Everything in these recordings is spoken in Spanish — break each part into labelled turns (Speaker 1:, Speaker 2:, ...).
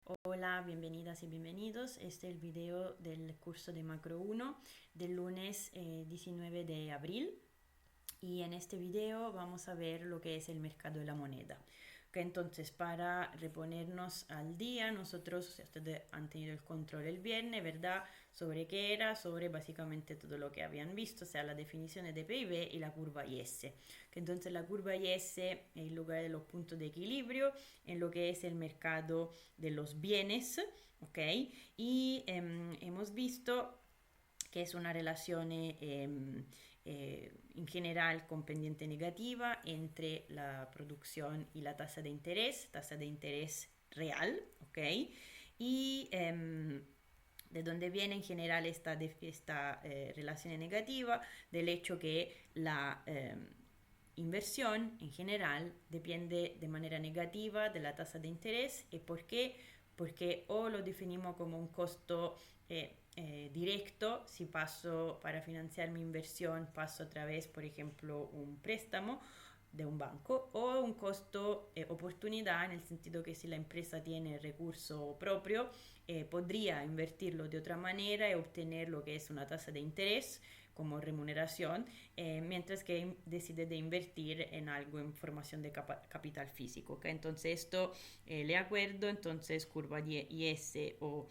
Speaker 1: Hola, bienvenidas y bienvenidos. Este es el video del curso de Macro 1 del lunes 19 de abril y en este video vamos a ver lo que es el mercado de la moneda. Entonces, para reponernos al día, nosotros, o sea, ustedes han tenido el control el viernes, ¿verdad? Sobre qué era, sobre básicamente todo lo que habían visto, o sea, la definición de PIB y la curva IS. Entonces, la curva IS es el lugar de los puntos de equilibrio en lo que es el mercado de los bienes, ¿ok? Y hemos visto que es una relación en general con pendiente negativa entre la producción y la tasa de interés real, ¿ok? Y de donde viene en general esta relación negativa, del hecho que la inversión en general depende de manera negativa de la tasa de interés. ¿Y por qué? Porque o lo definimos como un costo directo, si paso para financiar mi inversión, paso a través, por ejemplo, un préstamo de un banco, o un costo oportunidad, en el sentido que si la empresa tiene recurso propio, podría invertirlo de otra manera y obtener lo que es una tasa de interés como remuneración, mientras que decide de invertir en algo en formación de capital físico. ¿Okay? Entonces esto le acuerdo, entonces curva IS o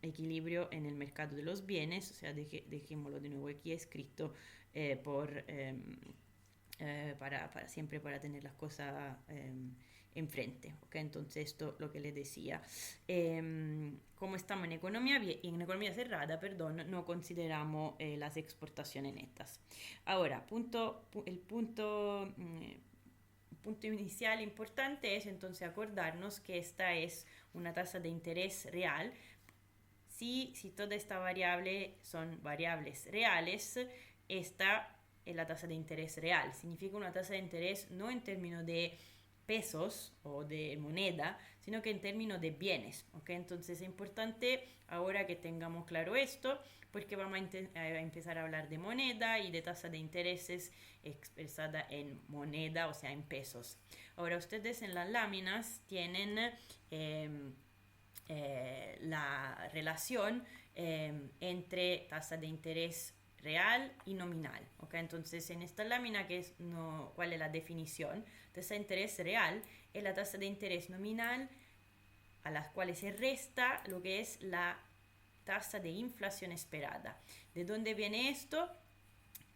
Speaker 1: equilibrio en el mercado de los bienes, o sea, dejémoslo de nuevo aquí escrito siempre para tener las cosas enfrente. ¿Okay? Entonces esto lo que les decía. Como estamos en economía cerrada, perdón, no consideramos las exportaciones netas. Ahora, el punto inicial importante es entonces acordarnos que esta es una tasa de interés real. Si toda esta variable son variables reales, esta es la tasa de interés real. Significa una tasa de interés no en términos de pesos o de moneda, sino que en términos de bienes. ¿Okay? Entonces es importante ahora que tengamos claro esto, porque vamos a empezar a hablar de moneda y de tasa de intereses expresada en moneda, o sea, en pesos. Ahora ustedes en las láminas tienen la relación entre tasa de interés real y nominal. ¿Okay? Entonces, en esta lámina, ¿cuál es la definición? Tasa de interés real es la tasa de interés nominal a las cuales se resta lo que es la tasa de inflación esperada. ¿De dónde viene esto?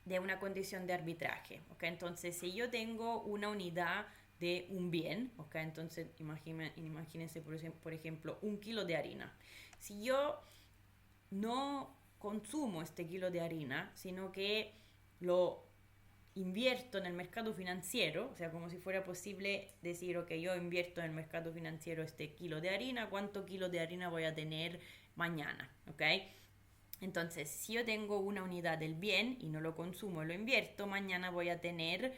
Speaker 1: De una condición de arbitraje. ¿Okay? Entonces, si yo tengo una unidad de un bien, ¿okay? Entonces imagínense por ejemplo un kilo de harina. Si yo no consumo este kilo de harina, sino que lo invierto en el mercado financiero, o sea, como si fuera posible decir, ok, yo invierto en el mercado financiero este kilo de harina, ¿cuánto kilo de harina voy a tener mañana? ¿Ok? Entonces, si yo tengo una unidad del bien y no lo consumo, lo invierto, mañana voy a tener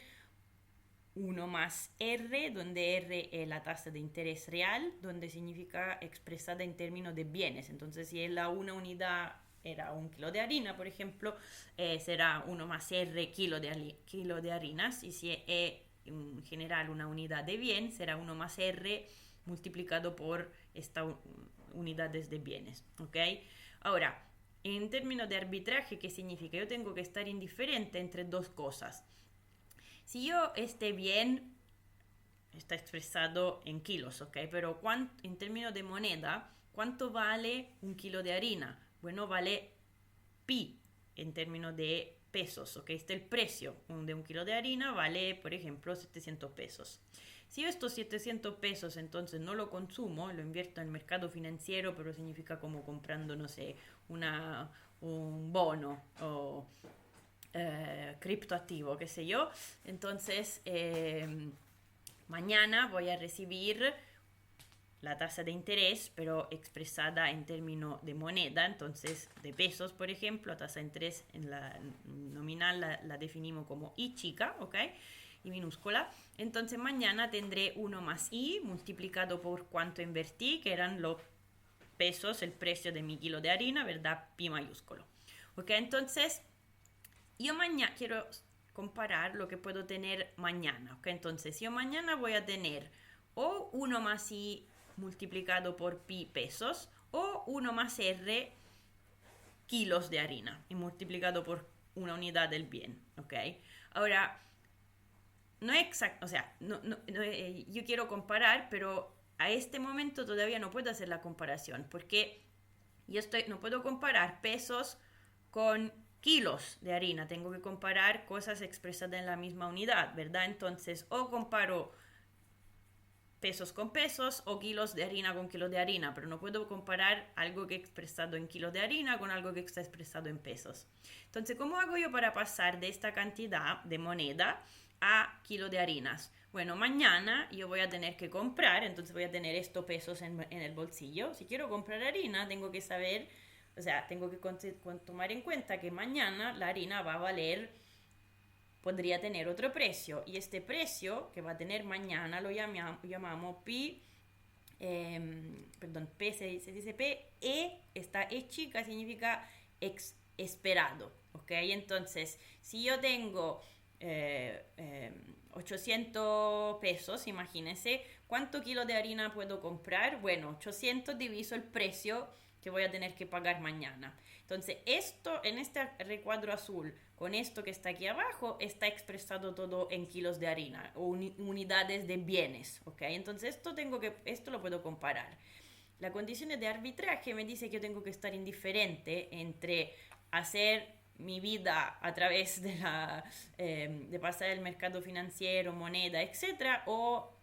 Speaker 1: 1 más R, donde R es la tasa de interés real, donde significa expresada en términos de bienes. Entonces, si es una unidad era un kilo de harina, por ejemplo, será 1 más R kilo de harinas, y si es en general una unidad de bien, será 1 más R multiplicado por esta unidades de bienes. ¿Ok? Ahora, en términos de arbitraje, ¿qué significa? Yo tengo que estar indiferente entre dos cosas. Si yo esté bien, está expresado en kilos, ¿ok? Pero en términos de moneda, ¿cuánto vale un kilo de harina? Bueno, vale pi en términos de pesos, ¿ok? Este es el precio de un kilo de harina, vale, por ejemplo, 700 pesos. Si yo estos 700 pesos entonces no lo consumo, lo invierto en el mercado financiero, pero significa como comprando, no sé, un bono o criptoactivo, qué sé yo. Entonces, mañana voy a recibir la tasa de interés, pero expresada en términos de moneda, entonces de pesos, por ejemplo, la tasa de interés en la nominal la definimos como I chica, ¿ok? Y minúscula. Entonces mañana tendré 1 más I multiplicado por cuánto invertí, que eran los pesos, el precio de mi kilo de harina, ¿verdad? Pi mayúsculo. ¿Ok? Entonces, yo mañana quiero comparar lo que puedo tener mañana. ¿Ok? Entonces, yo mañana voy a tener o 1 más I multiplicado por pi pesos, o 1 más R kilos de harina y multiplicado por una unidad del bien, ¿ok? Ahora, no es exacto, o sea, yo quiero comparar, pero a este momento todavía no puedo hacer la comparación, porque no puedo comparar pesos con kilos de harina, tengo que comparar cosas expresadas en la misma unidad, ¿verdad? Entonces, o comparo pesos con pesos o kilos de harina con kilos de harina, pero no puedo comparar algo que he expresado en kilos de harina con algo que está expresado en pesos. Entonces, ¿cómo hago yo para pasar de esta cantidad de moneda a kilo de harinas? Bueno, mañana yo voy a tener que comprar, entonces voy a tener estos pesos en el bolsillo. Si quiero comprar harina, tengo que saber, o sea, tengo que tomar en cuenta que mañana la harina va a valer, podría tener otro precio, y este precio que va a tener mañana lo llamamos pi, P se dice P, esta E chica significa esperado, ¿ok? Entonces, si yo tengo 800 pesos, imagínense, ¿cuánto kilo de harina puedo comprar? Bueno, 800 diviso el precio que voy a tener que pagar mañana. Entonces, esto en este recuadro azul, con esto que está aquí abajo, está expresado todo en kilos de harina o unidades de bienes, ¿ok? Entonces, esto lo puedo comparar. La condición de arbitraje me dice que yo tengo que estar indiferente entre hacer mi vida a través de pasar el mercado financiero, moneda, etcétera, o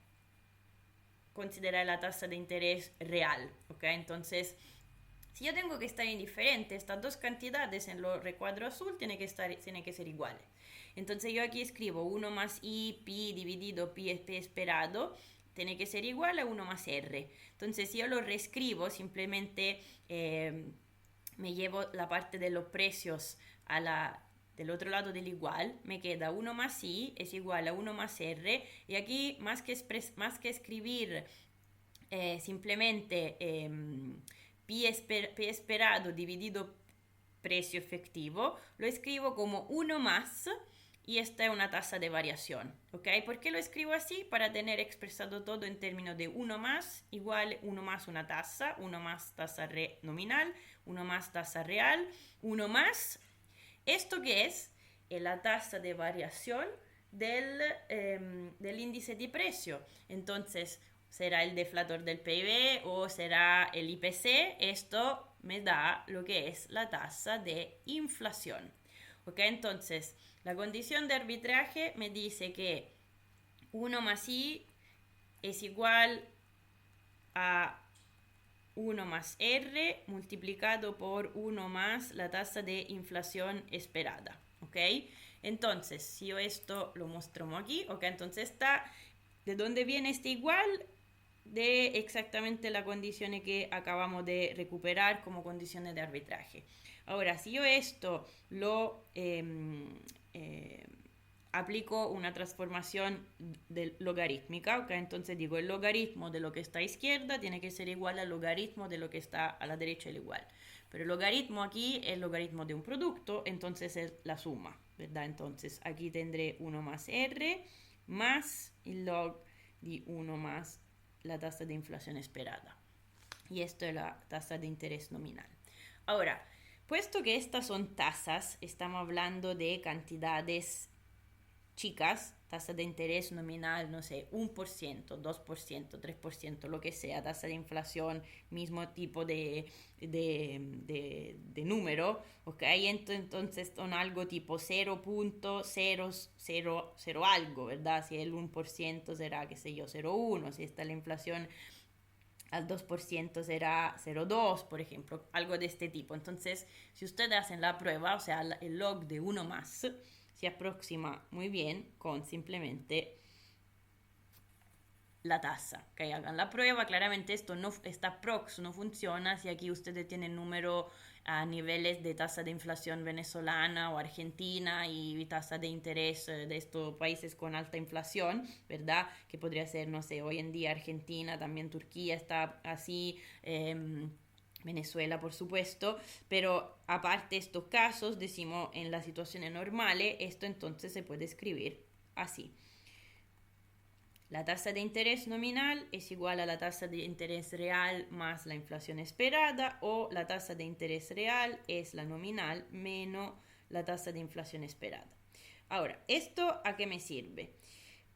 Speaker 1: considerar la tasa de interés real, ¿ok? Entonces, si yo tengo que estar indiferente, estas dos cantidades en el recuadro azul tienen que ser iguales. Entonces yo aquí escribo 1 más i, pi dividido pi esperado, tiene que ser igual a 1 más r. Entonces si yo lo reescribo, simplemente me llevo la parte de los precios del otro lado del igual, me queda 1 más i es igual a 1 más r, y aquí más que escribir simplemente pi esperado dividido precio efectivo, lo escribo como 1 más, y esta es una tasa de variación, ¿ok? ¿Por qué lo escribo así? Para tener expresado todo en términos de 1 más igual 1 más una tasa, 1 más tasa nominal, 1 más tasa real, 1 más, ¿esto qué es? Es la tasa de variación del índice de precio. Entonces, será el deflator del PIB o será el IPC, esto me da lo que es la tasa de inflación. ¿Ok? Entonces, la condición de arbitraje me dice que 1 más i es igual a 1 más r multiplicado por 1 más la tasa de inflación esperada. ¿Ok? Entonces, si yo esto lo muestro aquí, ¿ok? Entonces ¿de dónde viene este igual? De exactamente las condiciones que acabamos de recuperar como condiciones de arbitraje. Ahora, si yo esto lo aplico una transformación logarítmica, ¿okay? Entonces digo, el logaritmo de lo que está a izquierda tiene que ser igual al logaritmo de lo que está a la derecha, el igual. Pero el logaritmo aquí es el logaritmo de un producto, entonces es la suma, ¿verdad? Entonces aquí tendré 1 más r más el log de 1 más la tasa de inflación esperada. Y esto es la tasa de interés nominal. Ahora, puesto que estas son tasas, estamos hablando de cantidades chicas, tasa de interés nominal, no sé, 1%, 2%, 3%, lo que sea, tasa de inflación, mismo tipo de número, ¿ok? Entonces son algo tipo 0.000 algo, ¿verdad? Si el 1% será, qué sé yo, 0.1, si está la inflación al 2% será 0.2, por ejemplo, algo de este tipo. Entonces, si ustedes hacen la prueba, o sea, el log de 1 más, se aproxima muy bien con simplemente la tasa. ¿Okay? Hagan la prueba. Claramente esta prox no funciona si aquí ustedes tienen número a niveles de tasa de inflación venezolana o argentina y tasa de interés de estos países con alta inflación, ¿verdad? Que podría ser, no sé, hoy en día Argentina, también Turquía está así, Venezuela, por supuesto, pero aparte de estos casos, decimos en las situaciones normales, esto entonces se puede escribir así. La tasa de interés nominal es igual a la tasa de interés real más la inflación esperada, o la tasa de interés real es la nominal menos la tasa de inflación esperada. Ahora, ¿esto a qué me sirve?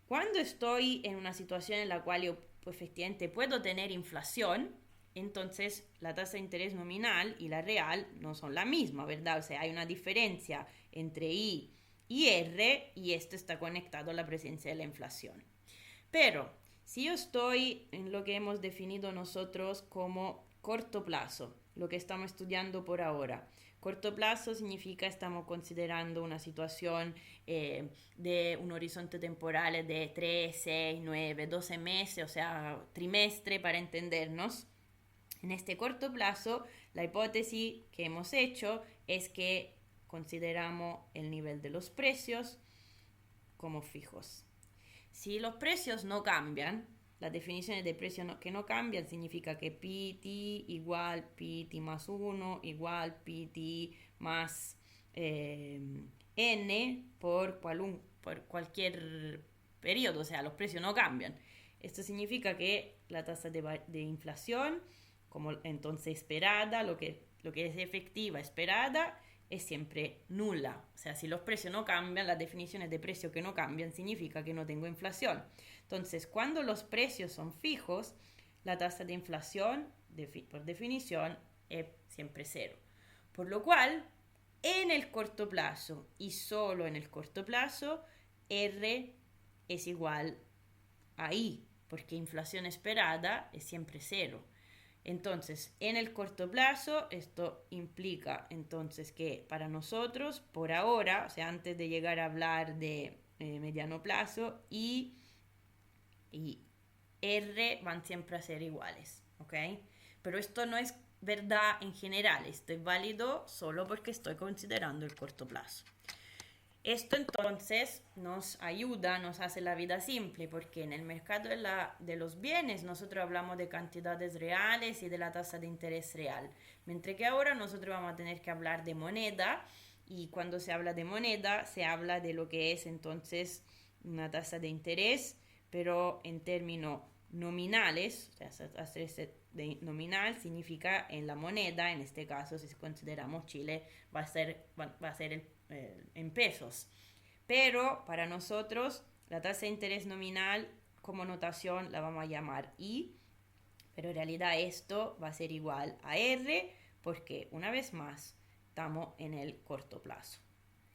Speaker 1: Cuando estoy en una situación en la cual yo efectivamente puedo tener inflación, entonces la tasa de interés nominal y la real no son la misma, ¿verdad? O sea, hay una diferencia entre I y R, y esto está conectado a la presencia de la inflación. Pero si yo estoy en lo que hemos definido nosotros como corto plazo, lo que estamos estudiando por ahora, corto plazo significa estamos considerando una situación de un horizonte temporal de 3, 6, 9, 12 meses, o sea, trimestre para entendernos. En este corto plazo, la hipótesis que hemos hecho es que consideramos el nivel de los precios como fijos. Si los precios no cambian, las definiciones de precios que no cambian significa que PT igual PT más 1 igual PT más N por cualquier periodo, o sea, los precios no cambian. Esto significa que la tasa de inflación, como entonces esperada, lo que es efectiva esperada, es siempre nula. O sea, si los precios no cambian, las definiciones de precio que no cambian significa que no tengo inflación. Entonces, cuando los precios son fijos, la tasa de inflación, por definición, es siempre cero. Por lo cual, en el corto plazo y solo en el corto plazo, R es igual a I, porque inflación esperada es siempre cero. Entonces, en el corto plazo, esto implica entonces que para nosotros, por ahora, o sea, antes de llegar a hablar de mediano plazo, I y R van siempre a ser iguales, ¿ok? Pero esto no es verdad en general, esto es válido solo porque estoy considerando el corto plazo. Esto entonces nos ayuda, nos hace la vida simple, porque en el mercado de los bienes nosotros hablamos de cantidades reales y de la tasa de interés real, mientras que ahora nosotros vamos a tener que hablar de moneda, y cuando se habla de moneda se habla de lo que es entonces una tasa de interés, pero en términos nominales, o sea, hacerse de nominal significa en la moneda, en este caso si consideramos Chile va a ser en pesos. Pero para nosotros la tasa de interés nominal como notación la vamos a llamar I, pero en realidad esto va a ser igual a R, porque una vez más estamos en el corto plazo.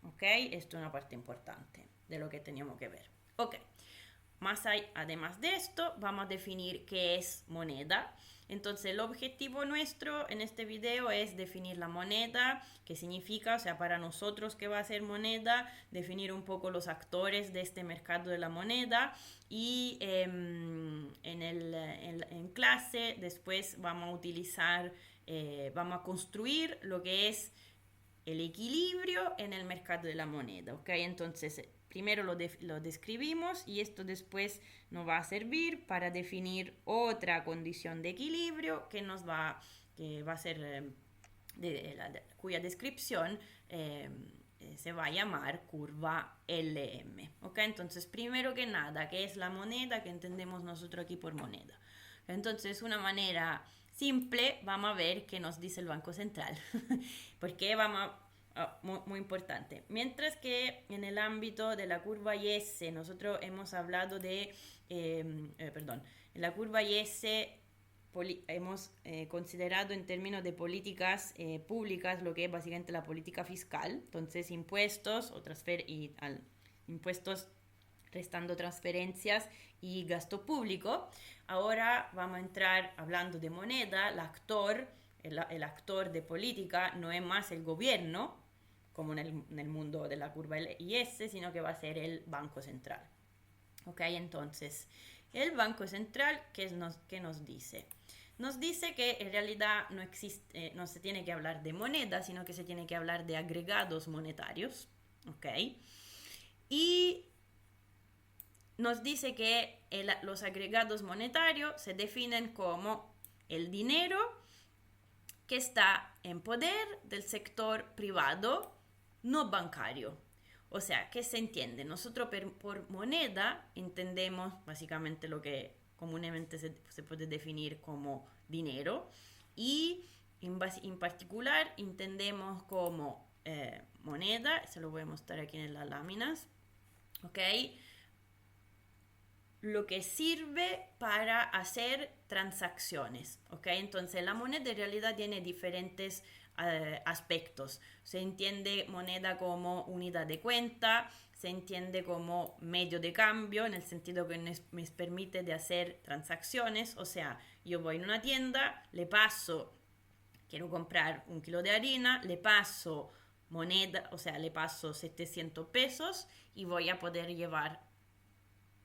Speaker 1: ¿Ok? Esto es una parte importante de lo que teníamos que ver. Ok. Además de esto, vamos a definir qué es moneda. Entonces, el objetivo nuestro en este video es definir la moneda, qué significa, o sea, para nosotros qué va a ser moneda, definir un poco los actores de este mercado de la moneda, y en clase después vamos a utilizar, vamos a construir lo que es el equilibrio en el mercado de la moneda, ¿ok? Entonces, primero lo describimos, y esto después nos va a servir para definir otra condición de equilibrio que va a ser cuya descripción se va a llamar curva LM. ¿Ok? Entonces, primero que nada, ¿qué es la moneda? ¿Qué entendemos nosotros aquí por moneda? Entonces, una manera simple, vamos a ver qué nos dice el Banco Central. Porque muy importante. Mientras que en el ámbito de la curva IS, nosotros hemos hablado de, en la curva IS hemos considerado en términos de políticas públicas lo que es básicamente la política fiscal, entonces impuestos impuestos restando transferencias y gasto público. Ahora vamos a entrar hablando de moneda. El actor de política no es más el gobierno, como en el mundo de la curva IS, sino que va a ser el Banco Central. ¿Ok? Entonces, el Banco Central, ¿qué nos dice? Nos dice que en realidad no se tiene que hablar de moneda, sino que se tiene que hablar de agregados monetarios. ¿Ok? Y nos dice que los agregados monetarios se definen como el dinero que está en poder del sector privado no bancario. O sea, ¿qué se entiende? Nosotros por moneda entendemos básicamente lo que comúnmente se puede definir como dinero y en particular entendemos como moneda, se lo voy a mostrar aquí en las láminas, ¿ok? Lo que sirve para hacer transacciones, ¿ok? Entonces la moneda en realidad tiene diferentes aspectos. Se entiende moneda como unidad de cuenta, se entiende como medio de cambio, en el sentido que me permite de hacer transacciones, o sea, yo voy en una tienda, le paso, quiero comprar 1 kilo de harina, le paso moneda, o sea, le paso 700 pesos y voy a poder llevar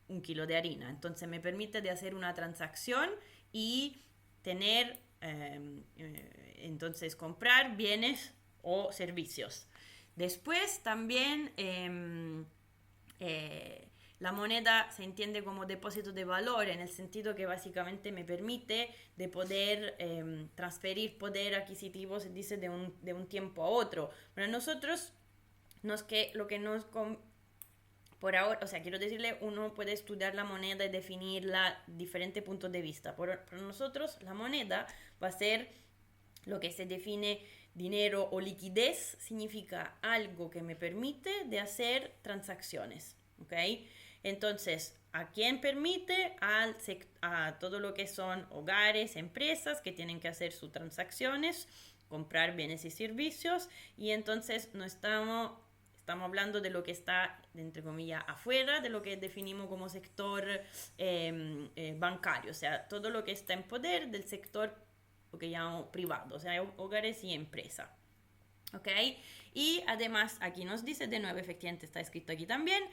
Speaker 1: 1 kilo de harina. Entonces me permite de hacer una transacción y tener, entonces comprar bienes o servicios. Después también la moneda se entiende como depósito de valor en el sentido que básicamente me permite de poder transferir poder adquisitivo, se dice, de un tiempo a otro. Pero nosotros, lo que nos por ahora, o sea, quiero decirle, uno puede estudiar la moneda y definirla de diferentes puntos de vista. Por nosotros, la moneda va a ser lo que se define dinero o liquidez, significa algo que me permite de hacer transacciones, ¿ok? Entonces, ¿a quién permite? A todo lo que son hogares, empresas que tienen que hacer sus transacciones, comprar bienes y servicios, y entonces no estamos hablando de lo que está, entre comillas, afuera de lo que definimos como sector bancario, o sea, todo lo que está en poder del sector, lo que llamamos privado, o sea, hogares y empresas. ¿Ok? Y además, aquí nos dice de nuevo, efectivamente está escrito aquí también,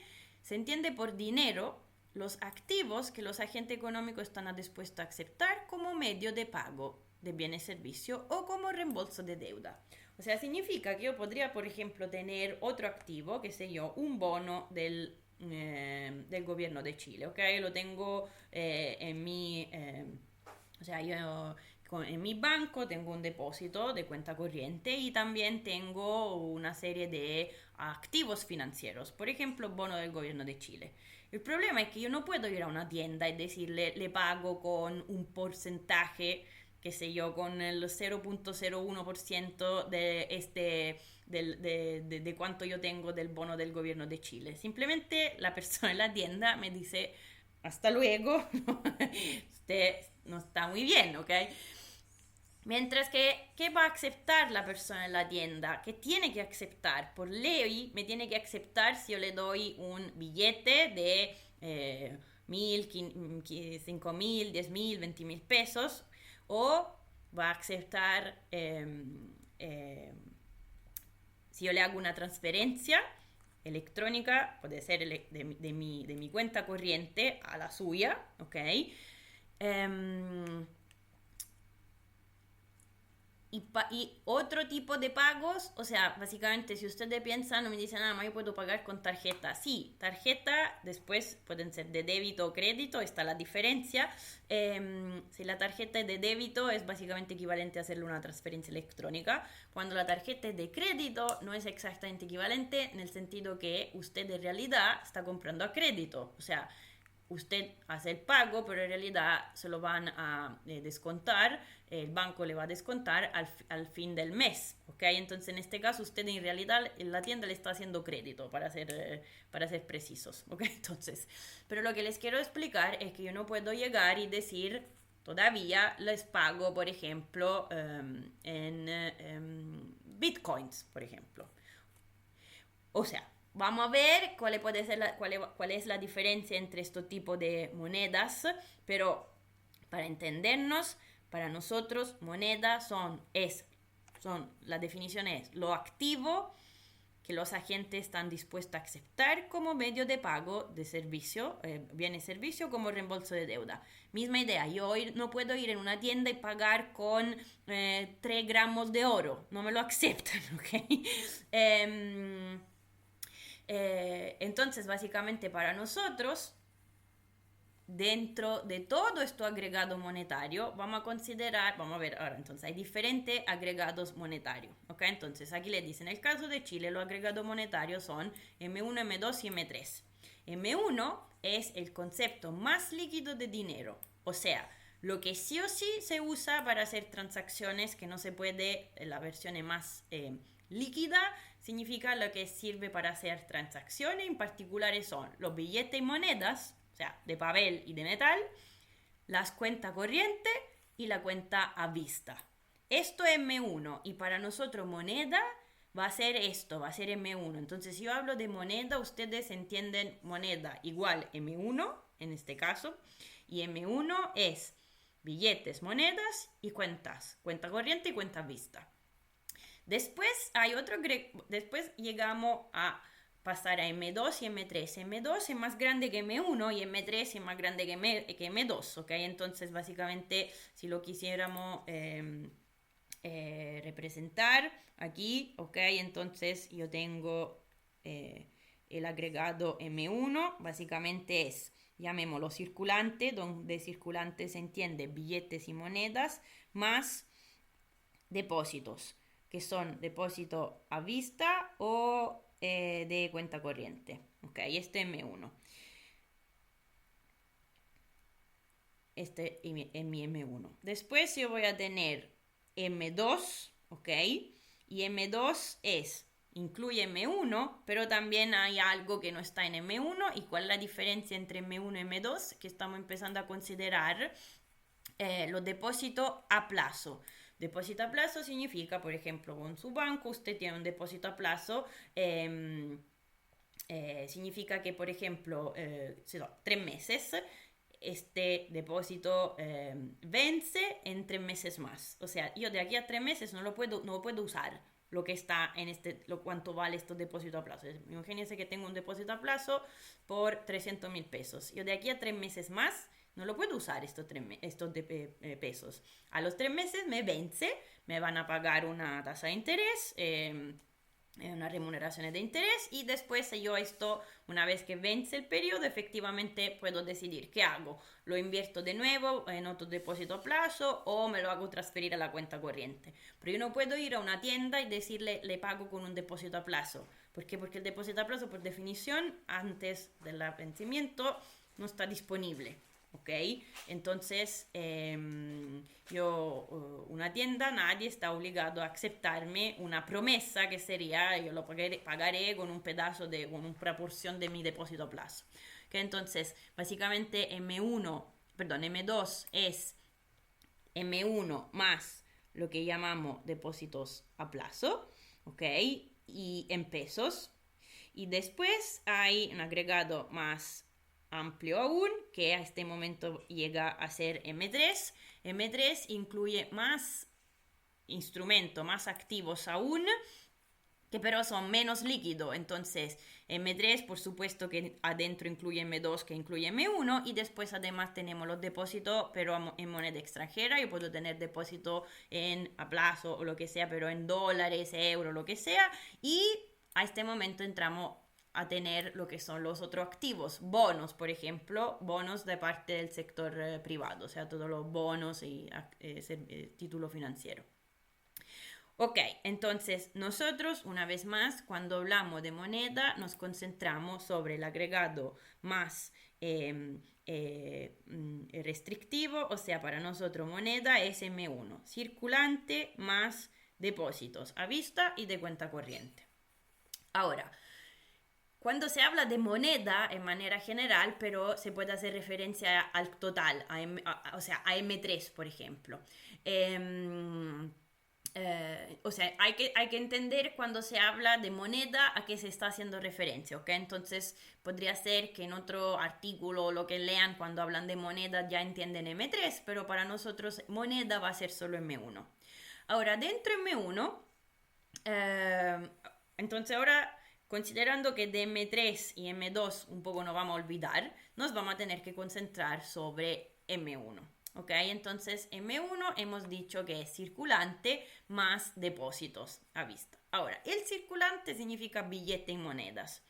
Speaker 1: se entiende por dinero los activos que los agentes económicos están dispuestos a aceptar como medio de pago de bienes y servicios o como reembolso de deuda. O sea, significa que yo podría, por ejemplo, tener otro activo, que sé yo, un bono del gobierno de Chile, ¿ok? Lo tengo en mi, o sea, yo en mi banco tengo un depósito de cuenta corriente y también tengo una serie de activos financieros, por ejemplo, bono del gobierno de Chile. El problema es que yo no puedo ir a una tienda y decirle, le pago con un porcentaje, qué sé yo, con el 0.01% de cuánto yo tengo del bono del gobierno de Chile. Simplemente la persona en la tienda me dice, hasta luego, usted no está muy bien, ¿ok? Mientras que, ¿qué va a aceptar la persona en la tienda? ¿Qué tiene que aceptar? Por ley, me tiene que aceptar si yo le doy un billete de 5.000, 10.000, 20.000 pesos, o va a aceptar si yo le hago una transferencia electrónica, puede ser de mi cuenta corriente a la suya, ¿ok? Y otro tipo de pagos, o sea, básicamente si ustedes piensan o me dicen, ah, yo puedo pagar con tarjeta. Sí, tarjeta, después pueden ser de débito o crédito, está la diferencia. Si la tarjeta es de débito es básicamente equivalente a hacerle una transferencia electrónica. Cuando la tarjeta es de crédito no es exactamente equivalente en el sentido que usted en realidad está comprando a crédito. O sea, usted hace el pago, pero en realidad se lo van a descontar, el banco le va a descontar al fin del mes, ¿ok? Entonces, en este caso, usted en realidad en la tienda le está haciendo crédito, para ser precisos, ¿ok? Entonces, pero lo que les quiero explicar es que yo no puedo llegar y decir, todavía les pago, por ejemplo, en bitcoins, por ejemplo. O sea, vamos a ver cuál es la diferencia entre estos tipos de monedas, pero para entendernos, para nosotros, moneda la definición es lo activo que los agentes están dispuestos a aceptar como medio de pago de servicio, bienes y servicio, como reembolso de deuda. Misma idea, yo no puedo ir en una tienda y pagar con 3 gramos de oro, no me lo aceptan, ¿ok? Entonces, básicamente para nosotros, dentro de todo este agregado monetario, vamos a ver ahora, entonces hay diferentes agregados monetarios, ¿ok? Entonces aquí le dicen, en el caso de Chile, los agregados monetarios son M1, M2 y M3. M1 es el concepto más líquido de dinero, o sea, lo que sí o sí se usa para hacer transacciones, que no se puede, la versión más líquida, significa lo que sirve para hacer transacciones, en particular son los billetes y monedas, o sea, de papel y de metal, las cuentas corrientes y la cuenta a vista. Esto es M1 y para nosotros moneda va a ser esto, va a ser M1. Entonces, si yo hablo de moneda, ustedes entienden moneda igual M1 en este caso, y M1 es billetes, monedas y cuentas, cuenta corriente y cuenta vista. Después hay después llegamos a pasar a M2 y M3. M2 es más grande que M1 y M3 es más grande que M2, ¿ok? Entonces, básicamente, si lo quisiéramos representar aquí, ¿ok? Entonces, yo tengo el agregado M1, básicamente es, llamémoslo circulante, donde circulante se entiende billetes y monedas, más depósitos, que son depósito a vista o de cuenta corriente. Ok, este es M1. Este es mi M1. Después yo voy a tener M2, ok, y M2 incluye M1, pero también hay algo que no está en M1. ¿Y cuál es la diferencia entre M1 y M2? Que estamos empezando a considerar los depósitos a plazo. Depósito a plazo significa, por ejemplo, con su banco usted tiene un depósito a plazo, significa que, por ejemplo, 3 meses, este depósito vence en 3 meses más. O sea, yo de aquí a 3 meses no puedo usar lo que está en cuánto vale estos depósitos a plazo. Imagínense que tengo un depósito a plazo por 300.000 pesos. Yo de aquí a 3 meses más no lo puedo usar estos pesos. A los 3 meses me vence, me van a pagar una tasa de interés, unas remuneraciones de interés, y después yo esto, una vez que vence el periodo, efectivamente puedo decidir qué hago. Lo invierto de nuevo en otro depósito a plazo o me lo hago transferir a la cuenta corriente. Pero yo no puedo ir a una tienda y decirle le pago con un depósito a plazo. ¿Por qué? Porque el depósito a plazo, por definición, antes del vencimiento no está disponible. ¿Ok? Entonces, una tienda, nadie está obligado a aceptarme una promesa que sería, yo lo pagaré con un pedazo con una proporción de mi depósito a plazo. ¿Ok? Entonces, básicamente M2 es M1 más lo que llamamos depósitos a plazo, ¿ok? Y en pesos. Y después hay un agregado más amplio aún, que a este momento llega a ser M3. M3 incluye más instrumentos, más activos aún, que pero son menos líquidos. Entonces, M3, por supuesto que adentro incluye M2, que incluye M1, y después además tenemos los depósitos, pero en moneda extranjera. Yo puedo tener depósito a plazo o lo que sea, pero en dólares, euros, lo que sea, y a este momento entramos a tener lo que son los otros activos, bonos, por ejemplo, bonos de parte del sector privado, o sea, todos los bonos y título financiero. Ok, entonces nosotros, una vez más, cuando hablamos de moneda, nos concentramos sobre el agregado más restrictivo, o sea, para nosotros moneda es M1, circulante más depósitos a vista y de cuenta corriente. Ahora, cuando se habla de moneda en manera general, pero se puede hacer referencia al total, o sea, a M3, por ejemplo. O sea, hay que entender cuando se habla de moneda a qué se está haciendo referencia, ¿ok? Entonces, podría ser que en otro artículo o lo que lean cuando hablan de moneda ya entienden M3, pero para nosotros moneda va a ser solo M1. Ahora, dentro de M1, entonces ahora, considerando que de M3 y M2 un poco nos vamos a olvidar, nos vamos a tener que concentrar sobre M1. ¿Ok? Entonces, M1 hemos dicho que es circulante más depósitos a vista. Ahora, el circulante significa billete y monedas.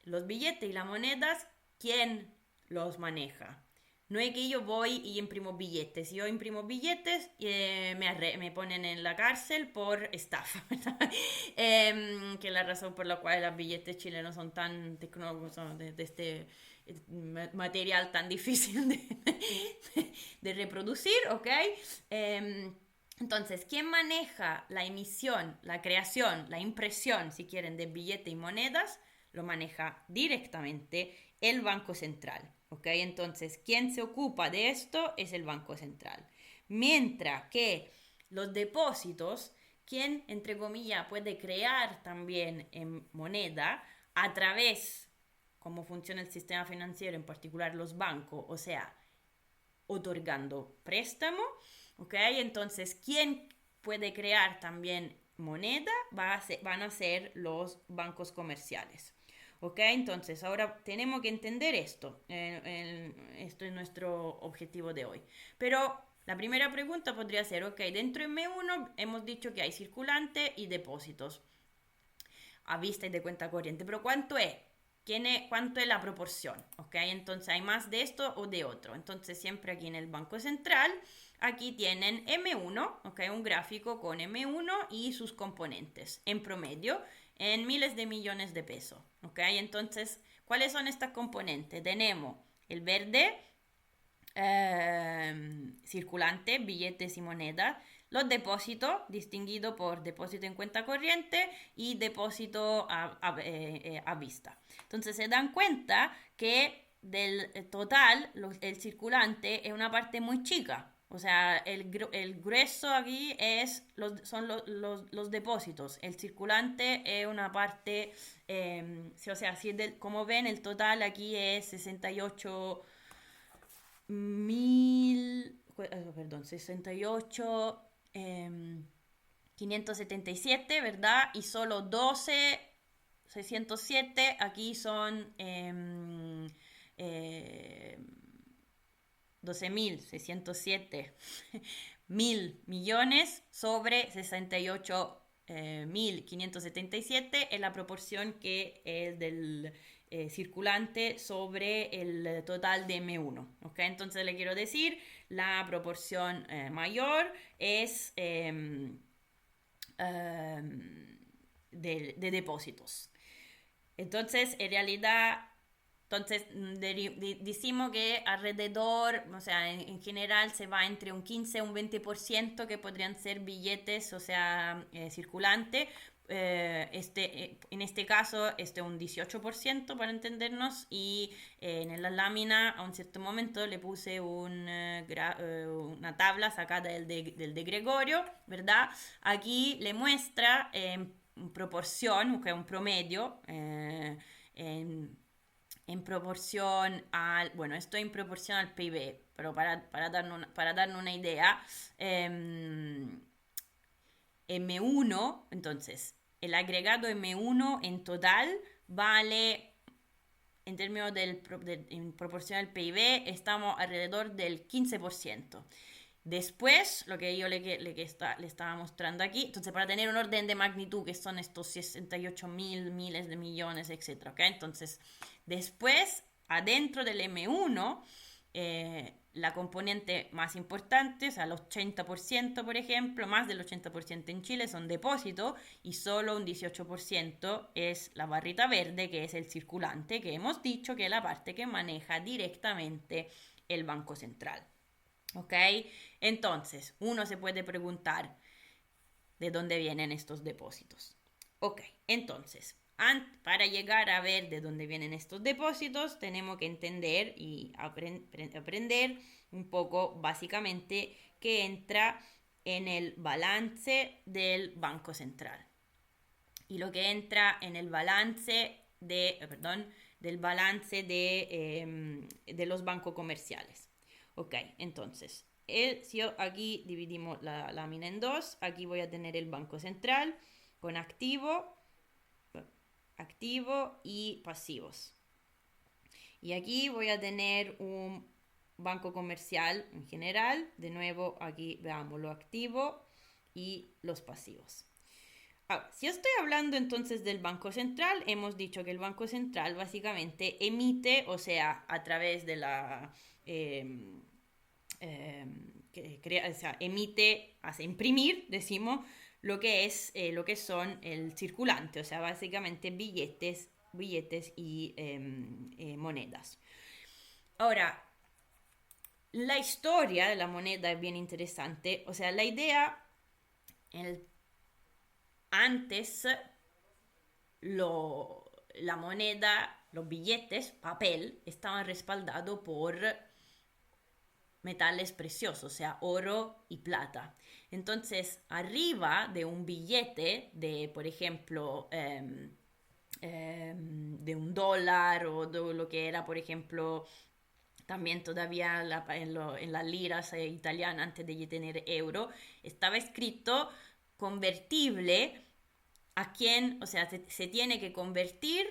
Speaker 1: Los billetes y las monedas, ¿quién los maneja? No es que yo voy y imprimo billetes. Si yo imprimo billetes, me ponen en la cárcel por estafa, ¿verdad? Que es la razón por la cual los billetes chilenos son tan tecnológicos, son de este material tan difícil de reproducir, ¿ok? Entonces, ¿quién maneja la emisión, la creación, la impresión, si quieren, de billetes y monedas? Lo maneja directamente el Banco Central, ¿ok? Entonces, ¿quién se ocupa de esto? Es el Banco Central. Mientras que los depósitos, ¿quién, entre comillas, puede crear también en moneda a través, cómo funciona el sistema financiero, en particular los bancos, o sea, otorgando préstamo, ¿ok? Entonces, ¿quién puede crear también moneda? Van a ser los bancos comerciales. ¿Ok? Entonces, ahora tenemos que entender esto. Esto es nuestro objetivo de hoy. Pero la primera pregunta podría ser, ok, dentro de M1 hemos dicho que hay circulante y depósitos a vista y de cuenta corriente, pero ¿cuánto es? ¿Cuánto es la proporción? ¿Ok? Entonces, ¿hay más de esto o de otro? Entonces, siempre aquí en el Banco Central, aquí tienen M1, ¿ok? Un gráfico con M1 y sus componentes en promedio en miles de millones de pesos, ¿ok? Entonces, ¿cuáles son estas componentes? Tenemos el verde, circulante, billetes y monedas, los depósitos, distinguido por depósito en cuenta corriente y depósito a vista. Entonces se dan cuenta que del total, el circulante es una parte muy chica. O sea, el grueso aquí son los depósitos. El circulante es una parte, o sea, como ven, el total aquí es 68 mil, perdón, 68, 577, ¿verdad? Y solo 607 aquí son 12.607 mil millones sobre 68 1.577 es la proporción que es del circulante sobre el total de M1. ¿Ok? Entonces le quiero decir, la proporción mayor es de depósitos. Entonces, en realidad, decimos que alrededor, o sea, en general se va entre un 15 y un 20% que podrían ser billetes, o sea, circulantes. En este caso, un 18% para entendernos, y en la lámina a un cierto momento le puse una tabla sacada del de Gregorio, ¿verdad? Aquí le muestra proporción, que es un promedio, en proporción al, bueno, esto en proporción al PIB, pero para darnos una idea, M1, entonces, el agregado M1 en total vale, en términos en proporción al PIB, estamos alrededor del 15%. Después, lo que yo le estaba mostrando aquí, entonces para tener un orden de magnitud que son estos 68 mil, miles de millones, etc. ¿Okay? Entonces, después, adentro del M1, la componente más importante, o sea, el 80%, por ejemplo, más del 80% en Chile son depósitos y solo un 18% es la barrita verde, que es el circulante, que hemos dicho que es la parte que maneja directamente el Banco Central. ¿Ok? Entonces, uno se puede preguntar de dónde vienen estos depósitos. Ok, entonces, para llegar a ver de dónde vienen estos depósitos, tenemos que entender y aprender un poco básicamente que entra en el balance del Banco Central. Y lo que entra en el balance del balance de los bancos comerciales. Ok, entonces, si aquí dividimos la lámina en dos, aquí voy a tener el Banco Central con activo y pasivos. Y aquí voy a tener un banco comercial en general. De nuevo, aquí veamos lo activo y los pasivos. si estoy hablando entonces del Banco Central, hemos dicho que el Banco Central básicamente emite, o sea, a través de la... o sea, emite, hace imprimir, decimos, lo que son el circulante, o sea, básicamente billetes y monedas. Ahora, la historia de la moneda es bien interesante, o sea, la idea, el antes la moneda, los billetes, papel, estaban respaldados por metales preciosos, o sea, oro y plata. Entonces, arriba de un billete de, por ejemplo, de $1 o de lo que era, por ejemplo, también todavía en las liras italianas antes de tener euro, estaba escrito convertible a quien, o sea, se tiene que convertir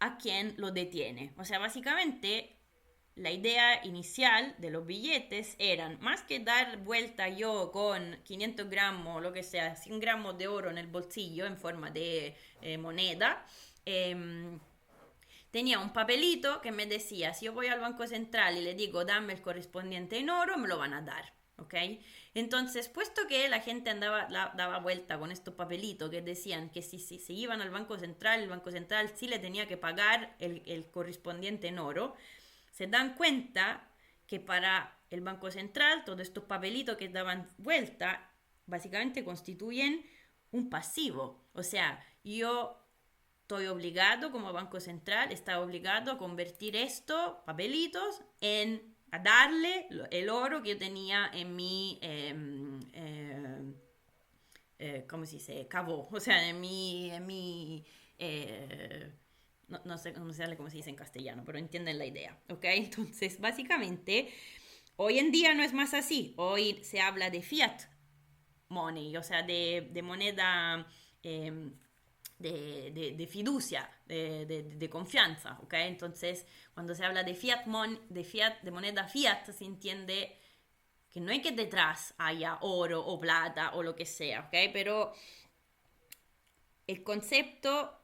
Speaker 1: a quien lo detiene. O sea, básicamente la idea inicial de los billetes eran, más que dar vuelta yo con 500 gramos, lo que sea, 100 gramos de oro en el bolsillo en forma de moneda, tenía un papelito que me decía, si yo voy al Banco Central y le digo, dame el correspondiente en oro, me lo van a dar. ¿Ok? Entonces, puesto que la gente daba vuelta con estos papelitos que decían que si se iban al Banco Central, el Banco Central sí le tenía que pagar el correspondiente en oro, se dan cuenta que para el Banco Central todos estos papelitos que daban vuelta básicamente constituyen un pasivo. O sea, yo estoy obligado como Banco Central, está obligado a convertir estos papelitos a darle el oro que yo tenía en mi, ¿cómo se dice? Cabo, o sea, no sé cómo se dice en castellano, pero entienden la idea, ¿ok? Entonces, básicamente, hoy en día no es más así. Hoy se habla de fiat money, o sea, de moneda de fiducia, de confianza, ¿ok? Entonces, cuando se habla de moneda fiat, se entiende que no es que detrás haya oro o plata o lo que sea, ¿ok? Pero el concepto,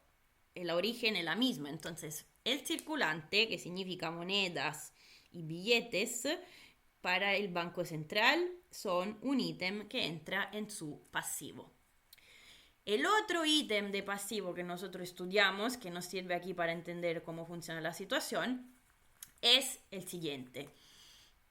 Speaker 1: el origen es la misma. Entonces, el circulante, que significa monedas y billetes, para el Banco Central son un ítem que entra en su pasivo. El otro ítem de pasivo que nosotros estudiamos, que nos sirve aquí para entender cómo funciona la situación, es el siguiente.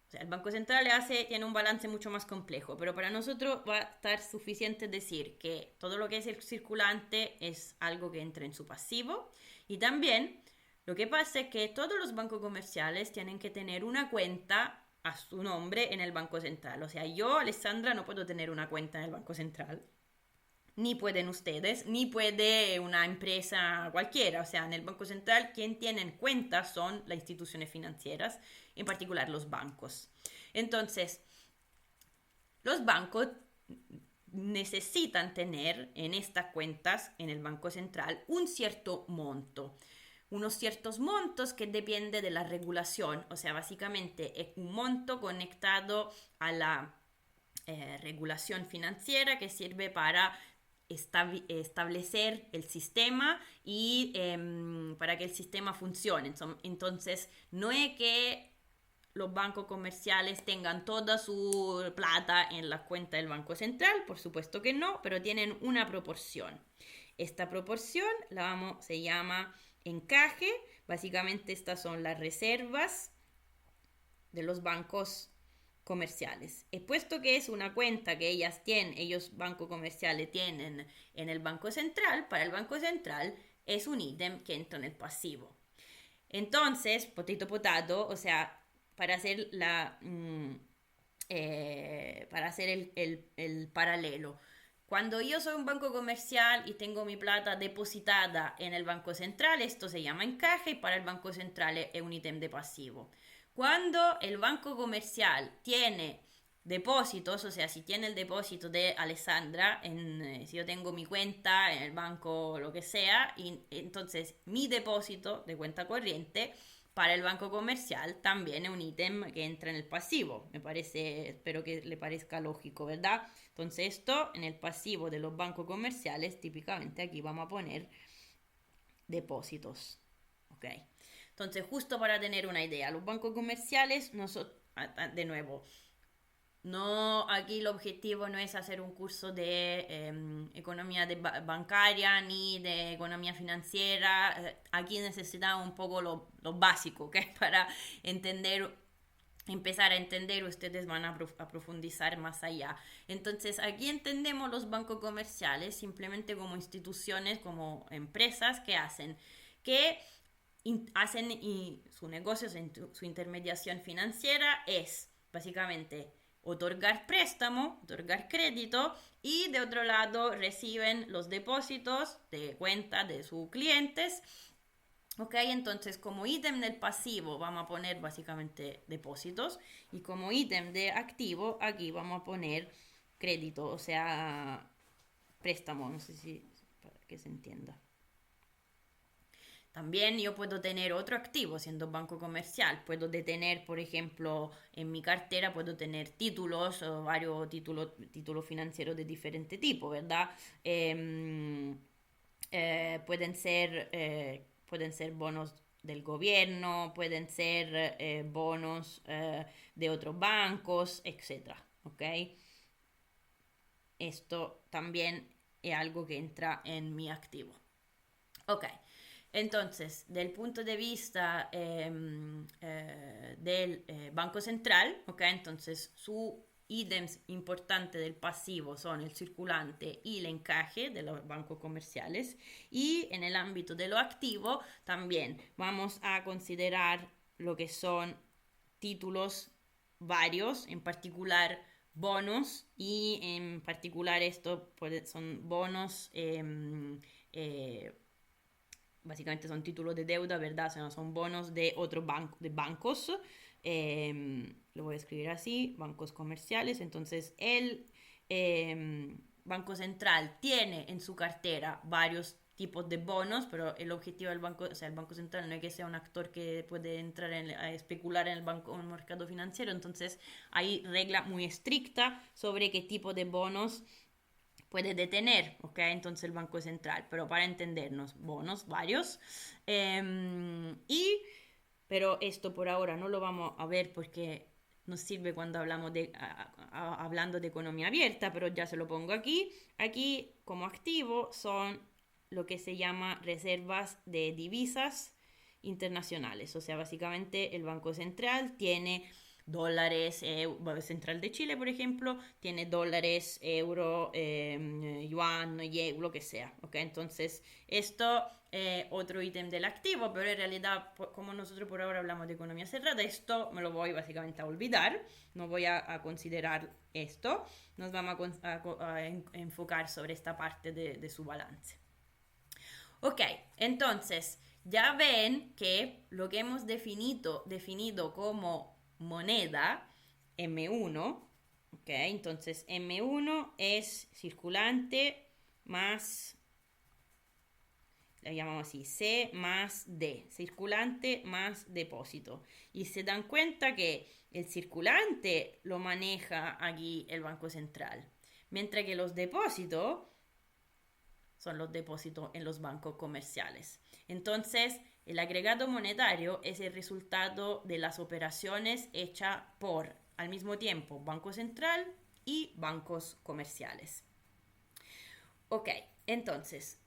Speaker 1: O sea, el Banco Central tiene un balance mucho más complejo, pero para nosotros va a estar suficiente decir que todo lo que es el circulante es algo que entra en su pasivo. Y también lo que pasa es que todos los bancos comerciales tienen que tener una cuenta a su nombre en el Banco Central. O sea, yo, Alessandra, no puedo tener una cuenta en el Banco Central. Ni pueden ustedes, ni puede una empresa cualquiera. O sea, en el Banco Central quien tienen cuentas son las instituciones financieras, en particular los bancos. Entonces, los bancos necesitan tener en estas cuentas, en el Banco Central, un cierto monto. Unos ciertos montos que depende de la regulación. O sea, básicamente es un monto conectado a la regulación financiera que sirve para establecer el sistema y para que el sistema funcione. Entonces, no es que los bancos comerciales tengan toda su plata en la cuenta del Banco Central, por supuesto que no, pero tienen una proporción. Esta proporción se llama encaje. Básicamente estas son las reservas de los bancos comerciales. Y puesto que es una cuenta que ellos bancos comerciales tienen en el Banco Central, para el Banco Central es un ítem que entra en el pasivo. Entonces, potato, o sea, para hacer el paralelo, cuando yo soy un banco comercial y tengo mi plata depositada en el Banco Central, esto se llama encaje y para el Banco Central es un ítem de pasivo. Cuando el banco comercial tiene depósitos, o sea, si tiene el depósito de Alessandra, si yo tengo mi cuenta en el banco, lo que sea, y entonces mi depósito de cuenta corriente para el banco comercial también es un ítem que entra en el pasivo. Me parece, espero que le parezca lógico, ¿verdad? Entonces esto en el pasivo de los bancos comerciales, típicamente aquí vamos a poner depósitos, ¿ok? Entonces justo para tener una idea, los bancos comerciales, de nuevo, no, aquí el objetivo no es hacer un curso de economía bancaria ni de economía financiera. Aquí necesitamos un poco lo básico, ¿ok? Para entender, empezar a entender, ustedes van a profundizar más allá. Entonces, aquí entendemos los bancos comerciales simplemente como instituciones, como empresas que hacen su negocio, su intermediación financiera es básicamente otorgar préstamo, otorgar crédito y de otro lado reciben los depósitos de cuenta de sus clientes. Ok, entonces como ítem del pasivo vamos a poner básicamente depósitos y como ítem de activo aquí vamos a poner crédito, o sea, préstamo, no sé si para que se entienda. También yo puedo tener otro activo siendo banco comercial. Puedo detener, por ejemplo, en mi cartera puedo tener títulos o varios títulos financieros de diferente tipo, ¿verdad? Pueden ser bonos del gobierno, pueden ser bonos de otros bancos, etc. ¿Ok? Esto también es algo que entra en mi activo. Ok. Entonces, del punto de vista del Banco Central, ¿ok? Entonces su ítems importante del pasivo son el circulante y el encaje de los bancos comerciales y en el ámbito de lo activo también vamos a considerar lo que son títulos varios, en particular bonos y en particular esto son bonos básicamente son títulos de deuda, ¿verdad? O sea, son bonos de otros bancos. Lo voy a escribir así, bancos comerciales. Entonces, el Banco Central tiene en su cartera varios tipos de bonos, pero el objetivo del banco, o sea, el Banco Central no es que sea un actor que puede entrar a especular en en el mercado financiero. Entonces, hay regla muy estricta sobre qué tipo de bonos puede detener, ¿ok? Entonces el Banco Central, pero para entendernos, bonos varios. Pero esto por ahora no lo vamos a ver porque nos sirve cuando hablamos hablando de economía abierta, pero ya se lo pongo aquí. Aquí como activo son lo que se llama reservas de divisas internacionales. O sea, básicamente el Banco Central tiene dólares, Central de Chile, por ejemplo, tiene dólares, euro, yuan, lo que sea, ¿ok? Entonces, esto otro ítem del activo, pero en realidad, como nosotros por ahora hablamos de economía cerrada, esto me lo voy básicamente a olvidar, no voy a considerar esto, nos vamos a enfocar sobre esta parte de su balance. Ok, entonces, ya ven que lo que hemos definido como moneda M1, ¿ok? Entonces M1 es circulante más, le llamamos así, C más D, circulante más depósito. Y se dan cuenta que el circulante lo maneja aquí el Banco Central, mientras que los depósitos son los depósitos en los bancos comerciales. Entonces, el agregado monetario es el resultado de las operaciones hechas por, al mismo tiempo, Banco Central y bancos comerciales. Ok, entonces,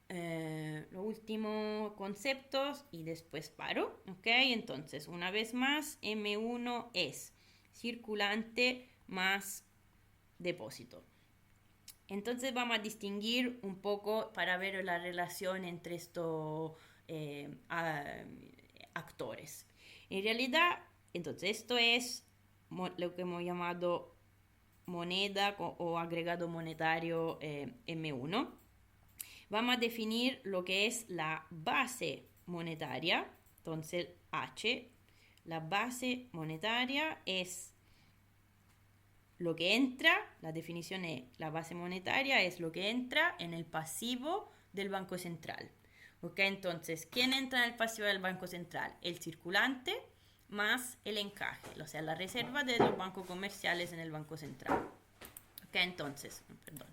Speaker 1: los últimos conceptos y después paro. Ok, entonces, una vez más, M1 es circulante más depósito. Entonces vamos a distinguir un poco para ver la relación entre estos actores. En realidad, entonces esto es lo que hemos llamado moneda o agregado monetario M1. Vamos a definir lo que es la base monetaria. Entonces H, la base monetaria es lo que entra, la definición es la base monetaria es lo que entra en el pasivo del Banco Central. ¿Ok? Entonces, ¿quién entra en el pasivo del Banco Central? El circulante más el encaje, o sea, la reserva de los bancos comerciales en el Banco Central. ¿Ok? Entonces, perdón.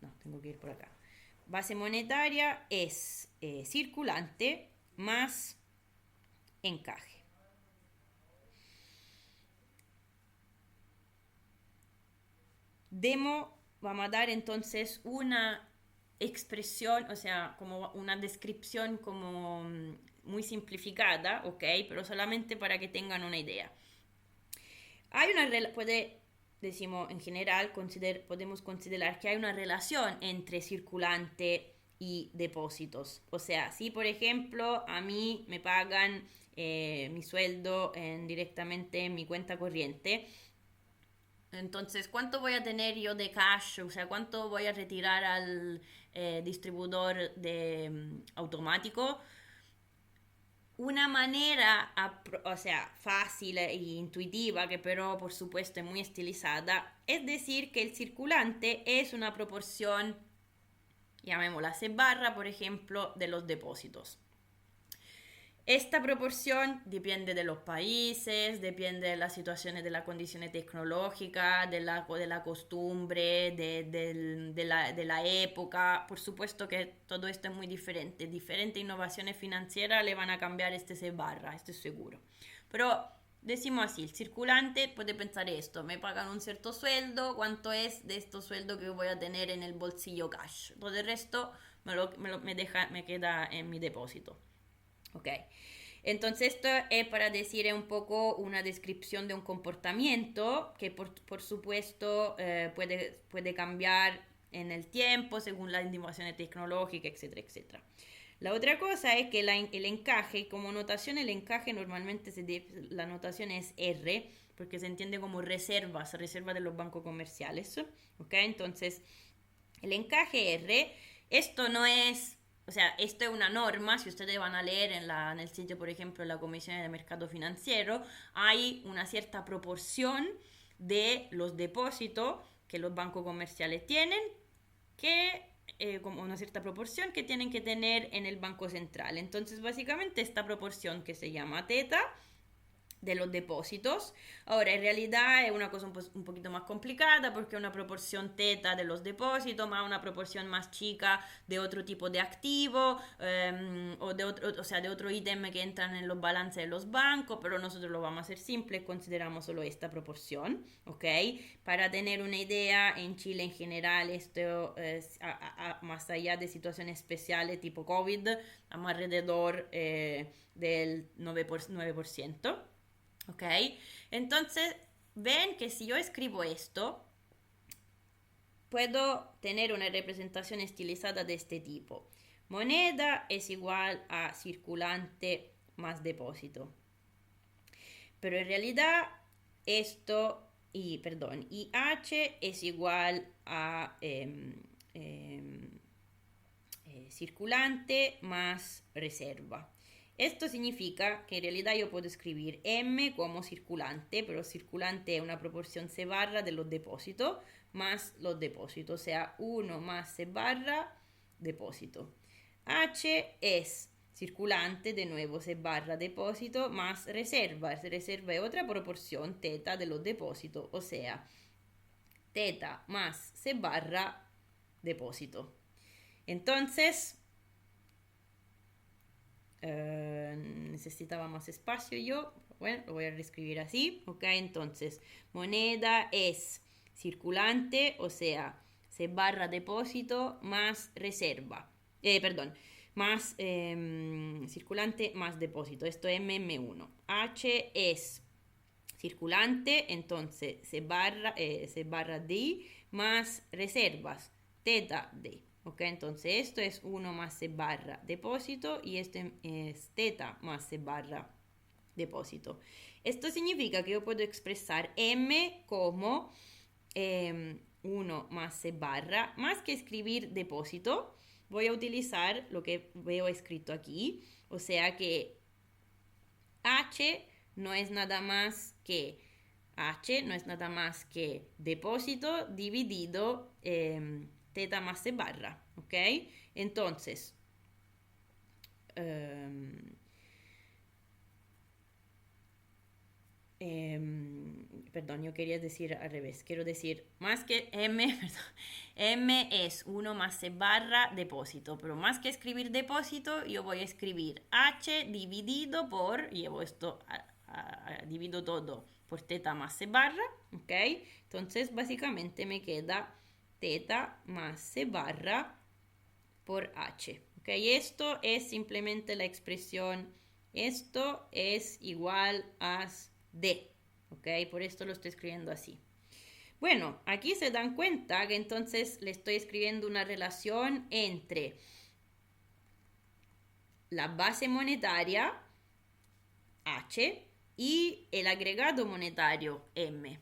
Speaker 1: No, tengo que ir por acá. Base monetaria es circulante más encaje. Vamos a dar entonces una expresión, o sea, como una descripción como muy simplificada, ¿ok? Pero solamente para que tengan una idea. Hay una decimos en general, podemos considerar que hay una relación entre circulante y depósitos. O sea, si por ejemplo a mí me pagan mi sueldo directamente en mi cuenta corriente, entonces, ¿cuánto voy a tener yo de cash? O sea, ¿cuánto voy a retirar al distribuidor automático? Una manera, o sea, fácil e intuitiva, que pero por supuesto es muy estilizada, es decir que el circulante es una proporción, llamémosla C barra, por ejemplo, de los depósitos. Esta proporción depende de los países, depende de las situaciones, de las condiciones tecnológicas, de la costumbre, de la época. Por supuesto que todo esto es muy diferente. Diferentes innovaciones financieras le van a cambiar este C barra, esto es seguro. Pero decimos así, el circulante puede pensar esto, me pagan un cierto sueldo, ¿cuánto es de este sueldo que voy a tener en el bolsillo cash? Todo el resto me queda en mi depósito. Ok, entonces esto es para decir un poco una descripción de un comportamiento que por supuesto puede cambiar en el tiempo según las innovaciones tecnológicas, etcétera, etcétera. La otra cosa es que el encaje, como notación, el encaje normalmente la notación es R, porque se entiende como reserva de los bancos comerciales. ¿Ok? Entonces, el encaje R, esto no es, o sea, esto es una norma, si ustedes van a leer en el sitio, por ejemplo, de la Comisión de Mercado Financiero, hay una cierta proporción de los depósitos que los bancos comerciales tienen, como una cierta proporción que tienen que tener en el Banco Central. Entonces, básicamente, esta proporción que se llama teta de los depósitos. Ahora, en realidad es una cosa un poquito más complicada porque es una proporción teta de los depósitos más una proporción más chica de otro tipo de activo o sea, de otro ítem que entran en los balances de los bancos, pero nosotros lo vamos a hacer simple, consideramos solo esta proporción, ¿ok? Para tener una idea, en Chile en general esto más allá de situaciones especiales tipo COVID, estamos alrededor del 9%. ¿Ok? Entonces, ven que si yo escribo esto, puedo tener una representación estilizada de este tipo. Moneda es igual a circulante más depósito. Pero en realidad esto, y H es igual a circulante más reserva. Esto significa que en realidad yo puedo escribir M como circulante, pero circulante es una proporción C barra de los depósitos más los depósitos, o sea, 1 más C barra depósito. H es circulante, de nuevo C barra depósito, más reserva. Reserva es otra proporción teta de los depósitos, o sea, teta más C barra depósito. Entonces, necesitaba más espacio yo, bueno, lo voy a reescribir así, ok, entonces moneda es circulante, o sea, C barra depósito más reserva, más circulante más depósito, esto es MM1, H es circulante, entonces C barra D más reservas, teta D. Ok, entonces esto es 1 más C barra depósito y este es teta más C barra depósito. Esto significa que yo puedo expresar M como 1 más C barra, más que escribir depósito, voy a utilizar lo que veo escrito aquí, o sea que H no es nada más que depósito dividido teta más C barra, ¿ok? Entonces, perdón, yo quería decir al revés, quiero decir más que M, perdón, M es 1 más C barra depósito, pero más que escribir depósito, yo voy a escribir H dividido por, llevo esto, divido todo por teta más C barra, ¿ok? Entonces básicamente me queda teta más C barra por H, ¿ok? Esto es simplemente la expresión, esto es igual a D, ¿ok? Por esto lo estoy escribiendo así. Bueno, aquí se dan cuenta que entonces le estoy escribiendo una relación entre la base monetaria, H, y el agregado monetario, M.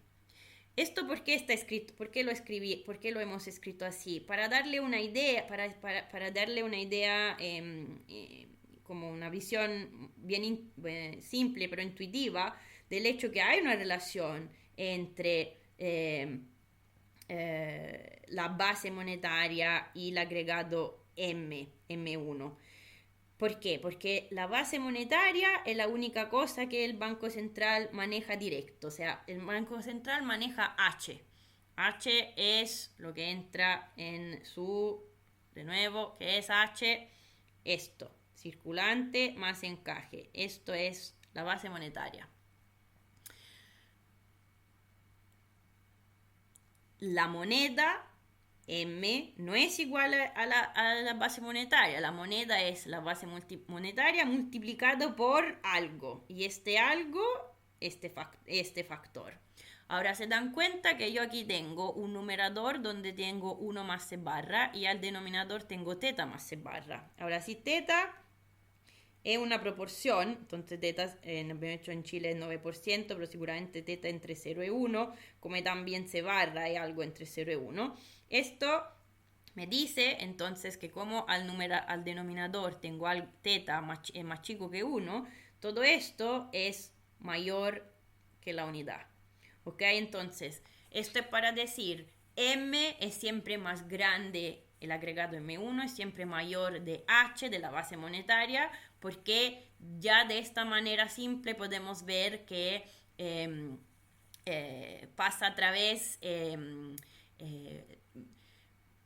Speaker 1: ¿Esto por qué está escrito? ¿Por qué lo escribí? ¿Por qué lo hemos escrito así? Para darle una idea, para darle una idea, como una visión bien simple pero intuitiva del hecho que hay una relación entre la base monetaria y el agregado M1. ¿Por qué? Porque la base monetaria es la única cosa que el Banco Central maneja directo. O sea, el Banco Central maneja H. H es lo que entra en su, de nuevo, ¿qué es H? Esto, circulante más encaje. Esto es la base monetaria. La moneda M no es igual a la base monetaria. La moneda es la base monetaria multiplicado por algo. Y este algo, este factor. Ahora se dan cuenta que yo aquí tengo un numerador donde tengo 1 más C barra y al denominador tengo teta más C barra. Ahora si teta es una proporción, entonces teta abbiamo hecho en Chile el 9%, pero seguramente teta entre 0 y 1, como también C barra es algo entre 0 y 1. Esto me dice entonces que como al denominador tengo teta más chico que 1, todo esto es mayor que la unidad. ¿Ok? Entonces, esto es para decir, M es siempre más grande, el agregado M1 es siempre mayor de H, de la base monetaria, porque ya de esta manera simple podemos ver que pasa a través...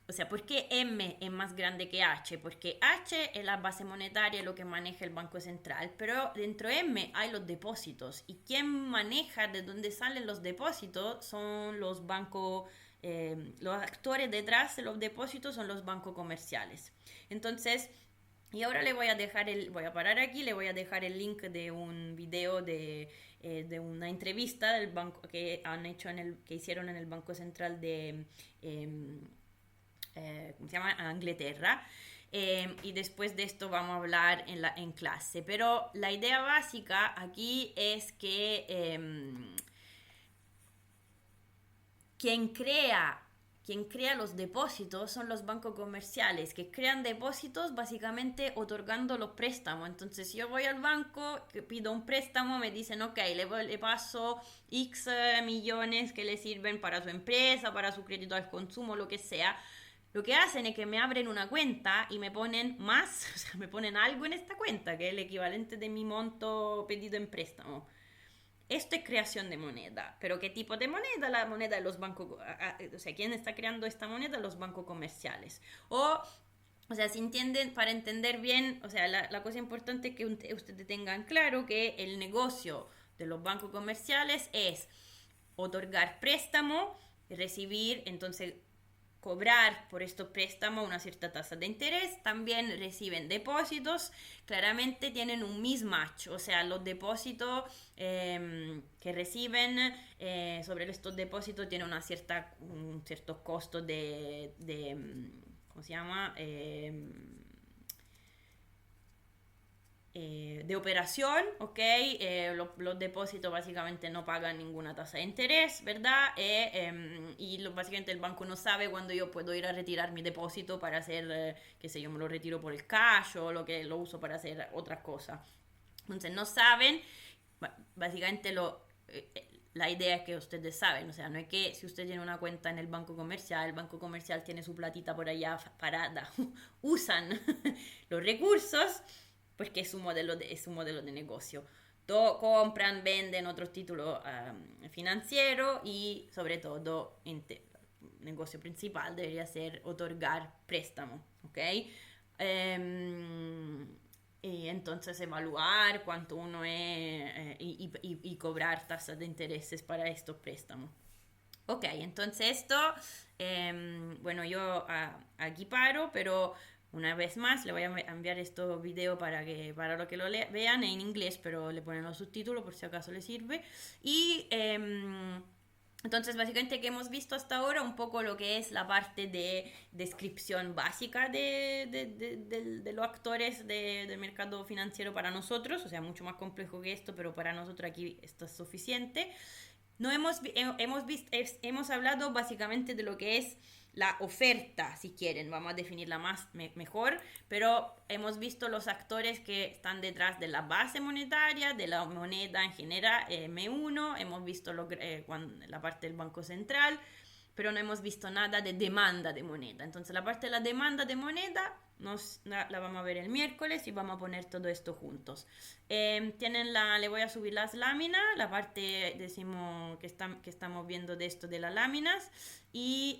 Speaker 1: o sea, ¿por qué M es más grande que H? Porque H es la base monetaria, lo que maneja el Banco Central, pero dentro de M hay los depósitos. ¿Y quién maneja de dónde salen los depósitos? Son los bancos, los actores detrás de los depósitos son los bancos comerciales. Entonces, y ahora le voy a dejar voy a parar aquí, le voy a dejar el link de un video de una entrevista del banco que han hecho que hicieron en el Banco Central de ¿cómo se llama? A Inglaterra. Y después de esto vamos a hablar en clase. Pero la idea básica aquí es que quien crea los depósitos son los bancos comerciales, que crean depósitos básicamente otorgando los préstamos. Entonces yo voy al banco, pido un préstamo, me dicen, ok, le paso X millones que le sirven para su empresa, para su crédito al consumo, lo que sea. Lo que hacen es que me abren una cuenta y me ponen más, o sea, me ponen algo en esta cuenta, que es el equivalente de mi monto pedido en préstamo. Esto es creación de moneda. ¿Pero qué tipo de moneda? La moneda de los bancos, o sea, ¿quién está creando esta moneda? Los bancos comerciales. O sea, si entienden, para entender bien, o sea, la cosa importante es que ustedes tengan claro que el negocio de los bancos comerciales es otorgar préstamo, recibir, entonces cobrar por estos préstamos una cierta tasa de interés, también reciben depósitos, claramente tienen un mismatch, o sea, los depósitos que reciben sobre estos depósitos tienen un cierto costo de ¿cómo se llama? De operación, ¿ok? Los depósitos básicamente no pagan ninguna tasa de interés, ¿verdad? Y básicamente el banco no sabe cuándo yo puedo ir a retirar mi depósito para hacer, qué sé yo, me lo retiro por el cash o lo que lo uso para hacer otra cosa. Entonces no saben, básicamente la idea es que ustedes saben, o sea, no es que si usted tiene una cuenta en el banco comercial tiene su platita por allá parada, usan los recursos porque es su modelo de negocio. Compran, venden otros títulos financieros y sobre todo el negocio principal debería ser otorgar préstamo, ¿ok? Y entonces evaluar cuánto uno es y cobrar tasas de intereses para estos préstamos. Ok, entonces esto, bueno, yo aquí paro, pero una vez más le voy a enviar estos videos para lo que vean en inglés, pero le ponen los subtítulos por si acaso les sirve. Y entonces básicamente que hemos visto hasta ahora un poco lo que es la parte de descripción básica de los actores del mercado financiero para nosotros, o sea, mucho más complejo que esto, pero para nosotros aquí esto es suficiente. No hemos hablado básicamente de lo que es la oferta, si quieren, vamos a definirla mejor, pero hemos visto los actores que están detrás de la base monetaria, de la moneda en general, M1, hemos visto la parte del Banco Central, pero no hemos visto nada de demanda de moneda. Entonces la parte de la demanda de moneda la vamos a ver el miércoles y vamos a poner todo esto juntos. Le voy a subir las láminas, la parte decimos que estamos viendo de esto de las láminas y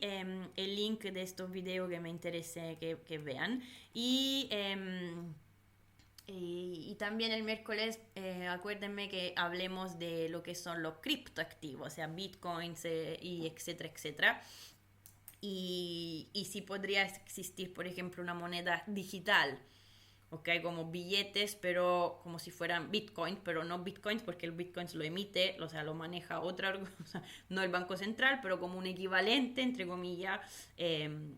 Speaker 1: el link de estos videos que me interese que vean. Y también el miércoles, acuérdenme que hablemos de lo que son los criptoactivos, o sea, bitcoins y etcétera, etcétera. Y si podría existir, por ejemplo, una moneda digital, ¿ok? Como billetes, pero como si fueran bitcoins, pero no bitcoins porque el bitcoins lo emite, o sea, lo maneja otra, o sea, no el Banco Central, pero como un equivalente, entre comillas,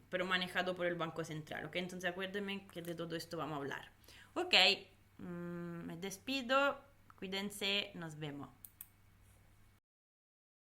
Speaker 1: pero manejado por el Banco Central, ¿ok? Entonces acuérdenme que de todo esto vamos a hablar. Ok, me despido, cuídense, nos vemos.